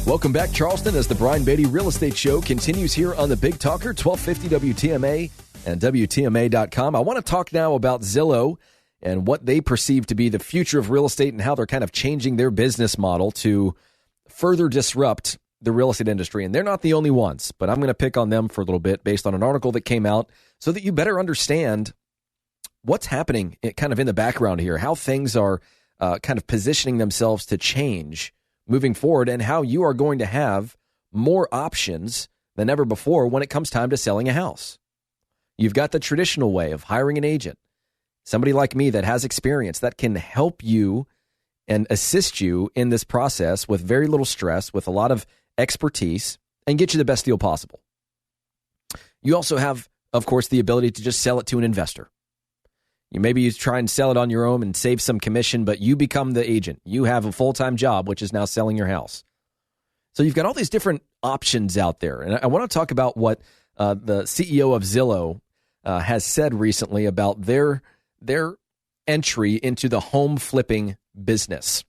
Welcome back, Charleston, as the BrianBeatty Real Estate Show continues here on the Big Talker, 1250 WTMA and WTMA.com. I want to talk now about Zillow and what they perceive to be the future of real estate and how they're kind of changing their business model to further disrupt the real estate industry. And they're not the only ones, but I'm going to pick on them for a little bit based on an article that came out so that you better understand what's happening kind of in the background here, how things are kind of positioning themselves to change moving forward, and how you are going to have more options than ever before when it comes time to selling a house. You've got the traditional way of hiring an agent, somebody like me that has experience that can help you and assist you in this process with very little stress, with a lot of expertise, and get you the best deal possible. You also have, of course, the ability to just sell it to an investor. Maybe you try and sell it on your own and save some commission, but you become the agent. You have a full-time job, which is now selling your house. So you've got all these different options out there. And I want to talk about what the CEO of Zillow has said recently about their entry into the home flipping business,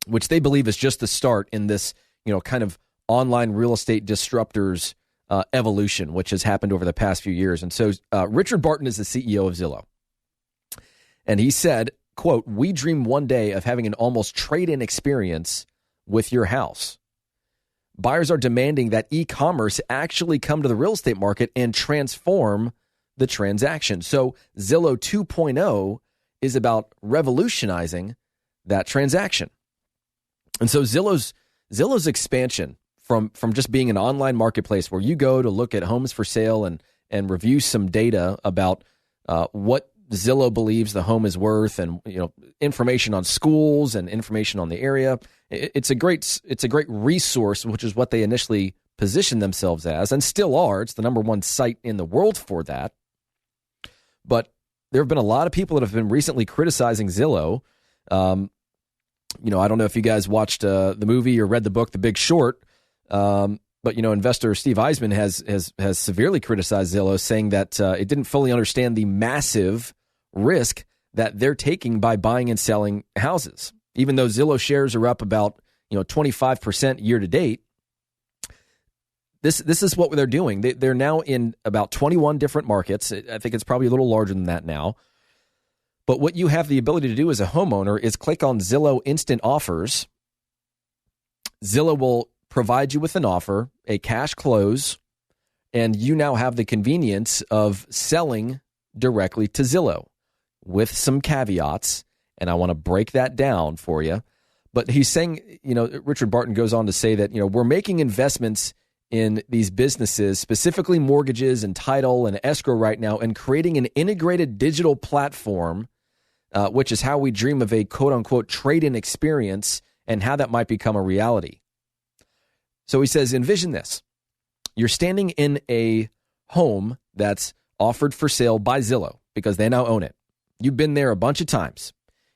which they believe is just the start in this, kind of online real estate disruptors evolution, which has happened over the past few years. And so Richard Barton is the CEO of Zillow. And he said, quote, "We dream one day of having an almost trade-in experience with your house. Buyers are demanding that e-commerce actually come to the real estate market and transform the transaction." So Zillow 2.0 is about revolutionizing that transaction. And so Zillow's expansion from just being an online marketplace where you go to look at homes for sale and review some data about what Zillow believes the home is worth, and information on schools and information on the area. It's a great resource, which is what they initially positioned themselves as, and still are. It's the number one site in the world for that. But there have been a lot of people that have been recently criticizing Zillow. I don't know if you guys watched the movie or read the book, The Big Short. But investor Steve Eisman has severely criticized Zillow, saying that it didn't fully understand the massive risk that they're taking by buying and selling houses. Even though Zillow shares are up about 25% year to date, this is what they're doing. They're now in about 21 different markets. I think it's probably a little larger than that now. But what you have the ability to do as a homeowner is click on Zillow Instant Offers. Zillow will provide you with an offer, a cash close, and you now have the convenience of selling directly to Zillow with some caveats. And I want to break that down for you. But he's saying, Richard Barton goes on to say that, we're making investments in these businesses, specifically mortgages and title and escrow right now, and creating an integrated digital platform, which is how we dream of a quote unquote trade-in experience and how that might become a reality. So he says, envision this. You're standing in a home that's offered for sale by Zillow because they now own it. You've been there a bunch of times.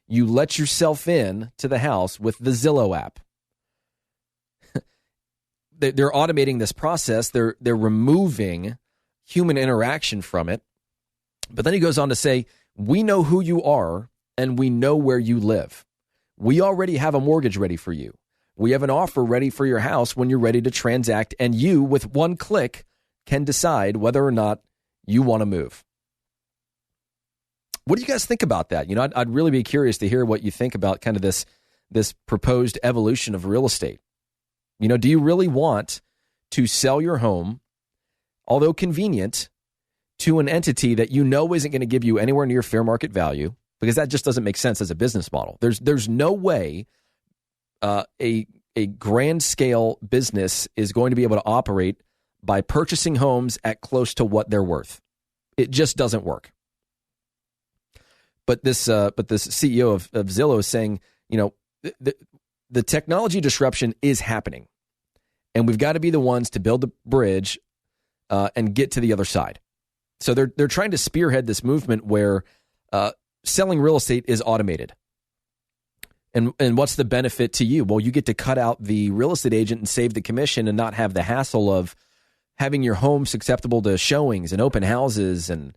You let yourself in to the house with the Zillow app. They're automating this process. They're removing human interaction from it. But then he goes on to say, we know who you are and we know where you live. We already have a mortgage ready for you. We have an offer ready for your house when you're ready to transact, and you, with one click, can decide whether or not you want to move. What do you guys think about that? I'd really be curious to hear what you think about kind of this proposed evolution of real estate. Do you really want to sell your home, although convenient, to an entity that isn't going to give you anywhere near fair market value? Because that just doesn't make sense as a business model. There's no way a grand scale business is going to be able to operate by purchasing homes at close to what they're worth. It just doesn't work. But this CEO of Zillow is saying, the technology disruption is happening, and we've got to be the ones to build the bridge and get to the other side. So they're trying to spearhead this movement where selling real estate is automated. And what's the benefit to you? Well, you get to cut out the real estate agent and save the commission and not have the hassle of having your home susceptible to showings and open houses and,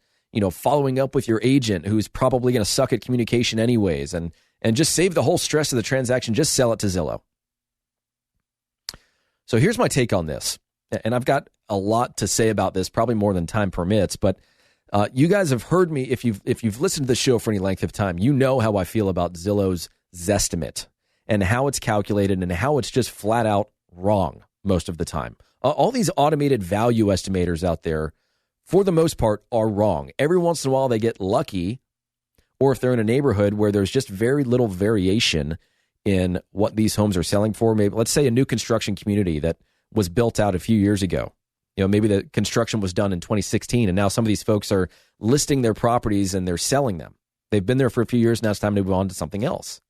following up with your agent who's probably going to suck at communication anyways, and just save the whole stress of the transaction. Just sell it to Zillow. So here's my take on this. And I've got a lot to say about this, probably more than time permits, but you guys have heard me. If you've listened to the show for any length of time, you know how I feel about Zillow's Zestimate and how it's calculated and how it's just flat out wrong most of the time. All these automated value estimators out there, for the most part, are wrong. Every once in a while, they get lucky, or if they're in a neighborhood where there's just very little variation in what these homes are selling for. Maybe, let's say, a new construction community that was built out a few years ago. Maybe the construction was done in 2016, and now some of these folks are listing their properties and they're selling them. They've been there for a few years. Now it's time to move on to something else.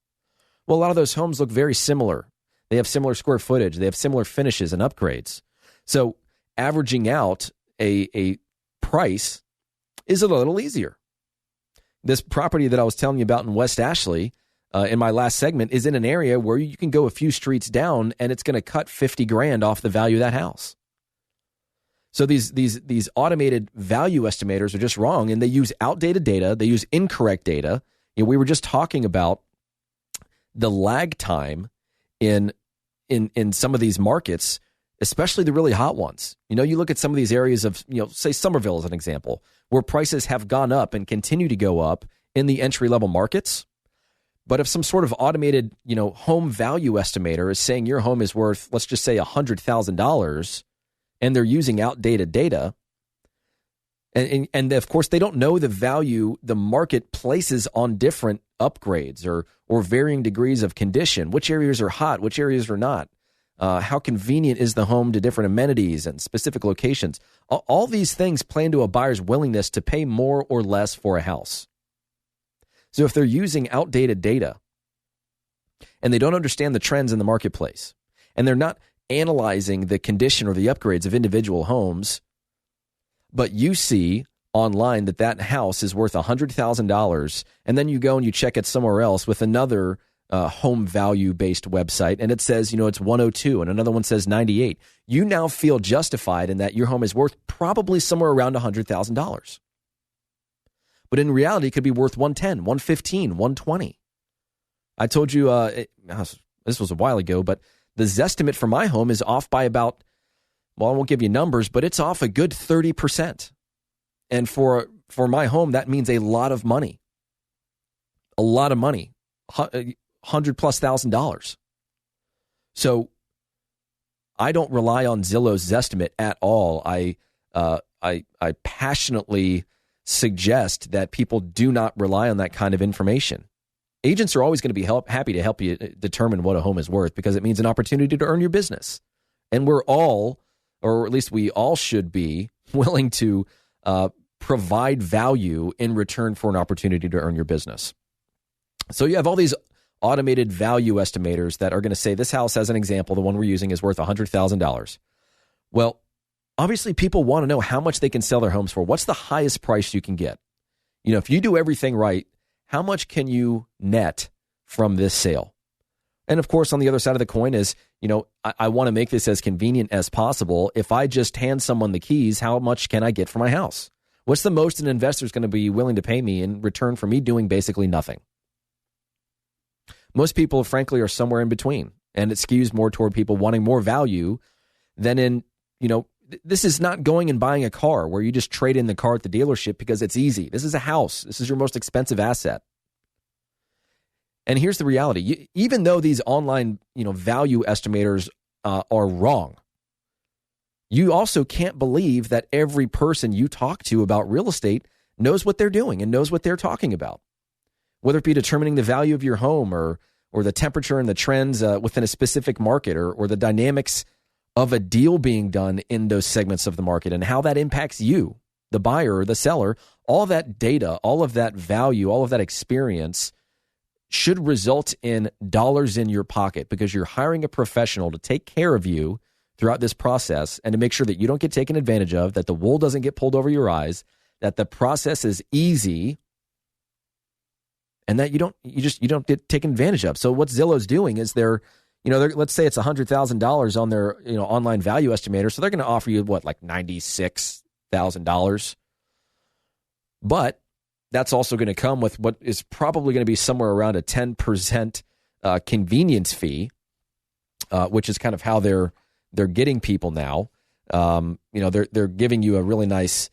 Well, a lot of those homes look very similar. They have similar square footage. They have similar finishes and upgrades. So averaging out a price is a little easier. This property that I was telling you about in West Ashley in my last segment is in an area where you can go a few streets down and it's going to cut $50,000 off the value of that house. So these automated value estimators are just wrong, and they use outdated data. They use incorrect data. We were just talking about the lag time in some of these markets, especially the really hot ones. You look at some of these areas of, say Somerville as an example, where prices have gone up and continue to go up in the entry-level markets. But if some sort of automated, home value estimator is saying your home is worth, let's just say $100,000, and they're using outdated data, and of course they don't know the value the market places on different upgrades or varying degrees of condition, which areas are hot, which areas are not, how convenient is the home to different amenities and specific locations. All these things play into a buyer's willingness to pay more or less for a house. So if they're using outdated data and they don't understand the trends in the marketplace, and they're not analyzing the condition or the upgrades of individual homes, but you see online that house is worth $100,000, and then you go and you check it somewhere else with another home value-based website, and it says, it's 102, and another one says 98. You now feel justified in that your home is worth probably somewhere around $100,000. But in reality, it could be worth 110, 115, 120. I told you, this was a while ago, but the Zestimate for my home is off by about, well, I won't give you numbers, but it's off a good 30%. And for my home, that means a lot of money. A lot of money. $100,000+. So I don't rely on Zillow's Zestimate at all. I passionately suggest that people do not rely on that kind of information. Agents are always going to be happy to help you determine what a home is worth, because it means an opportunity to earn your business. And we're all, or at least we all should be, willing to provide value in return for an opportunity to earn your business. So you have all these automated value estimators that are going to say this house, as an example, the one we're using, is worth $100,000. Well, obviously people want to know how much they can sell their homes for. What's the highest price you can get? If you do everything right, how much can you net from this sale? And of course, on the other side of the coin is, I want to make this as convenient as possible. If I just hand someone the keys, how much can I get for my house? What's the most an investor is going to be willing to pay me in return for me doing basically nothing? Most people, frankly, are somewhere in between, and it skews more toward people wanting more value than in, this is not going and buying a car where you just trade in the car at the dealership because it's easy. This is a house. This is your most expensive asset. And here's the reality. Even though these online, value estimators are wrong, you also can't believe that every person you talk to about real estate knows what they're doing and knows what they're talking about. Whether it be determining the value of your home or the temperature and the trends within a specific market or the dynamics of a deal being done in those segments of the market and how that impacts you, the buyer or the seller, all that data, all of that value, all of that experience should result in dollars in your pocket, because you're hiring a professional to take care of you throughout this process and to make sure that you don't get taken advantage of, that the wool doesn't get pulled over your eyes, that the process is easy, and that you don't get taken advantage of. So what Zillow's doing is let's say it's $100,000 on their online value estimator, so they're going to offer you like $96,000. But that's also going to come with what is probably going to be somewhere around a 10% convenience fee, which is kind of how they're they're getting people now. They're giving you a really nice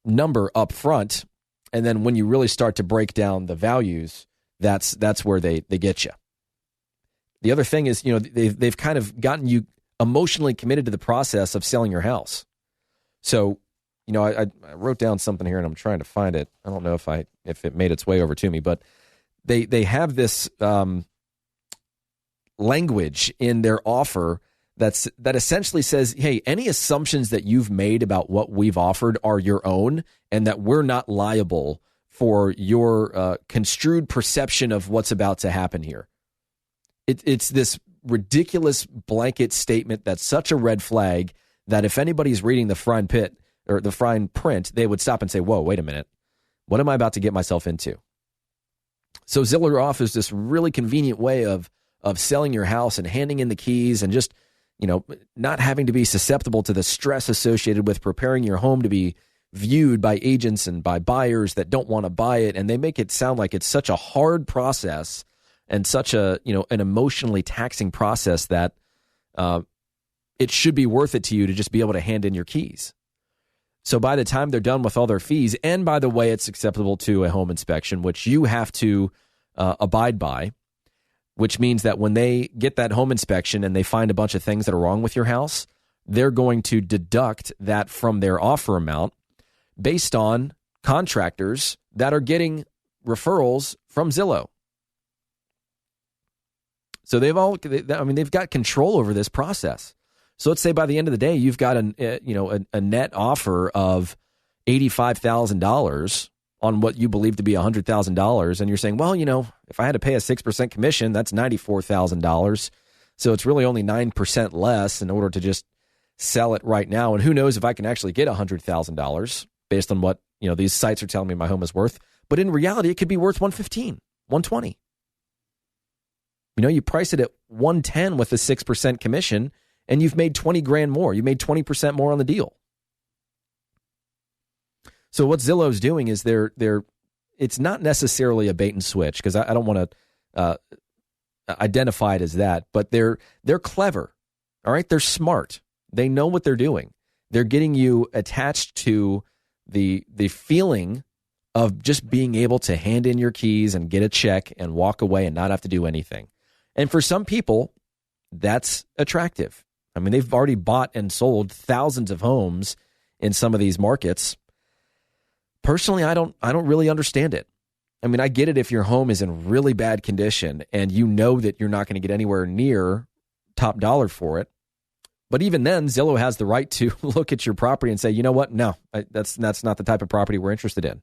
number up front, and then when you really start to break down the values, that's where they get you. The other thing is, they've kind of gotten you emotionally committed to the process of selling your house. So, I wrote down something here and I'm trying to find it. I don't know if it made its way over to me, but they have this language in their offer that essentially says, hey, any assumptions that you've made about what we've offered are your own, and that we're not liable for your construed perception of what's about to happen here. It's this ridiculous blanket statement that's such a red flag that if anybody's reading the fine print, they would stop and say, whoa, wait a minute. What am I about to get myself into? So Zillow offers this really convenient way of selling your house and handing in the keys and just, not having to be susceptible to the stress associated with preparing your home to be viewed by agents and by buyers that don't want to buy it. And they make it sound like it's such a hard process and such an emotionally taxing process that it should be worth it to you to just be able to hand in your keys. So by the time they're done with all their fees, and by the way, it's acceptable to a home inspection, which you have to abide by, which means that when they get that home inspection and they find a bunch of things that are wrong with your house, they're going to deduct that from their offer amount based on contractors that are getting referrals from Zillow. So they've got control over this process. So let's say by the end of the day, you've got a net offer of $85,000 on what you believe to be $100,000, and you're saying, well, if I had to pay a 6% commission, that's $94,000. So it's really only 9% less in order to just sell it right now. And who knows if I can actually get $100,000 based on what these sites are telling me my home is worth. But in reality, it could be worth $115,000, $120,000. You price it at $110,000 with a 6% commission, and you've made $20,000 more. You made 20% more on the deal. So what Zillow's doing is it's not necessarily a bait and switch, because I don't want to identify it as that, but they're clever. All right, they're smart. They know what they're doing. They're getting you attached to the feeling of just being able to hand in your keys and get a check and walk away and not have to do anything. And for some people, that's attractive. I mean, they've already bought and sold thousands of homes in some of these markets. Personally, I don't really understand it. I mean, I get it if your home is in really bad condition and you know that you're not going to get anywhere near top dollar for it. But even then, Zillow has the right to look at your property and say, you know what? No, that's not the type of property we're interested in.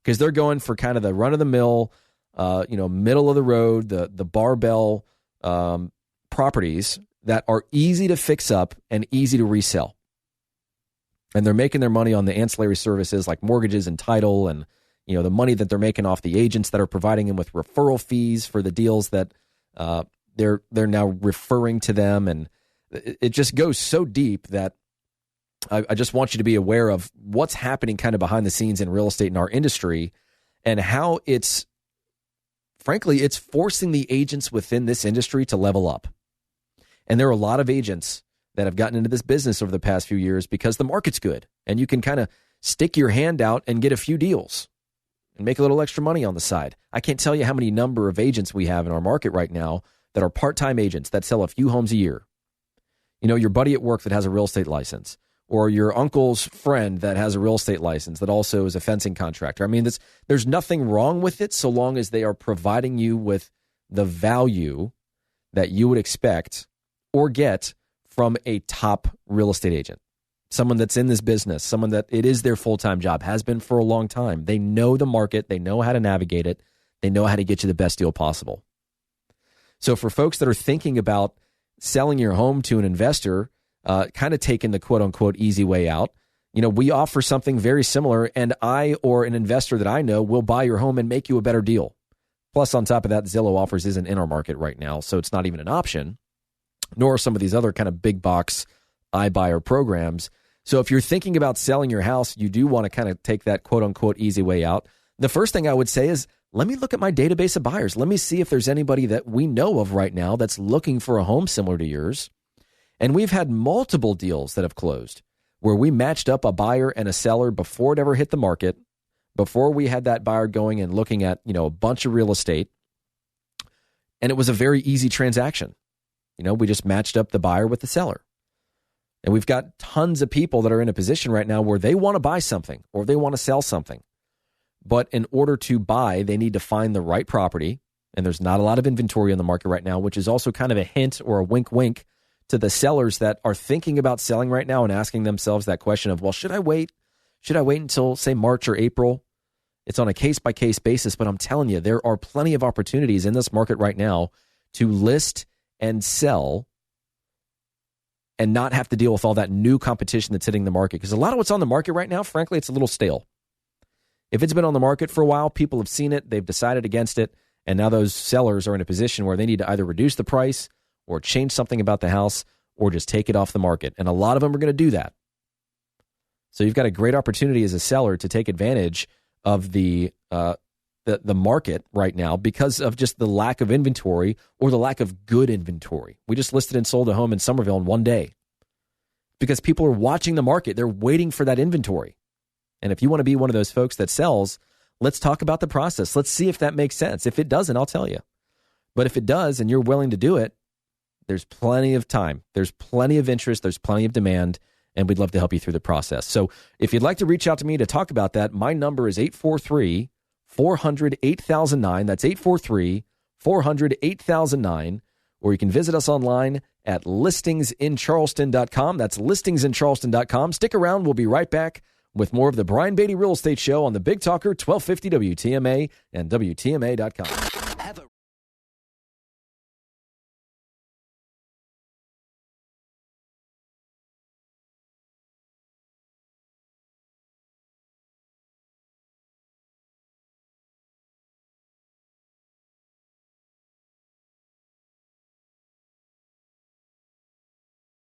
Because they're going for kind of the run-of-the-mill, middle of the road, the barbell properties that are easy to fix up and easy to resell. And they're making their money on the ancillary services like mortgages and title, and the money that they're making off the agents that are providing them with referral fees for the deals that they're now referring to them. And it just goes so deep that I just want you to be aware of what's happening kind of behind the scenes in real estate in our industry, and how it's forcing the agents within this industry to level up. And there are a lot of agents that have gotten into this business over the past few years because the market's good and you can kind of stick your hand out and get a few deals and make a little extra money on the side. I can't tell you how many number of agents we have in our market right now that are part-time agents that sell a few homes a year. Your buddy at work that has a real estate license, or your uncle's friend that has a real estate license that also is a fencing contractor. I mean, there's nothing wrong with it so long as they are providing you with the value that you would expect or get from a top real estate agent, someone that's in this business, someone that it is their full-time job, has been for a long time. They know the market. They know how to navigate it. They know how to get you the best deal possible. So for folks that are thinking about selling your home to an investor, kind of taking the quote-unquote easy way out, we offer something very similar, and I or an investor that I know will buy your home and make you a better deal. Plus, on top of that, Zillow offers isn't in our market right now, so it's not even an option, nor some of these other kind of big box iBuyer programs. So if you're thinking about selling your house, you do want to kind of take that quote-unquote easy way out. The first thing I would say is, let me look at my database of buyers. Let me see if there's anybody that we know of right now that's looking for a home similar to yours. And we've had multiple deals that have closed where we matched up a buyer and a seller before it ever hit the market, before we had that buyer going and looking at, a bunch of real estate. And it was a very easy transaction. We just matched up the buyer with the seller. And we've got tons of people that are in a position right now where they want to buy something or they want to sell something. But in order to buy, they need to find the right property. And there's not a lot of inventory on the market right now, which is also kind of a hint or a wink to the sellers that are thinking about selling right now and asking themselves that question of, well, should I wait? Should I wait until, say, March or April? It's on a case-by-case basis, but I'm telling you, there are plenty of opportunities in this market right now to list and sell and not have to deal with all that new competition that's hitting the market. Because a lot of what's on the market right now, frankly, it's a little stale. If it's been on the market for a while, people have seen it, they've decided against it, and now those sellers are in a position where they need to either reduce the price or change something about the house or just take it off the market. And a lot of them are going to do that. So you've got a great opportunity as a seller to take advantage of the market right now because of just the lack of inventory or the lack of good inventory. We just listed and sold a home in Somerville in one day because people are watching the market. They're waiting for that inventory. And if you want to be one of those folks that sells, let's talk about the process. Let's see if that makes sense. If it doesn't, I'll tell you. But if it does and you're willing to do it, there's plenty of time. There's plenty of interest. There's plenty of demand. And we'd love to help you through the process. So if you'd like to reach out to me to talk about that, my number is 843-400-8009. That's 843-400-8009. Or you can visit us online at listingsincharleston.com. That's listingsincharleston.com. Stick around. We'll be right back with more of the Brian Beatty Real Estate Show on the Big Talker 1250 WTMA and WTMA.com.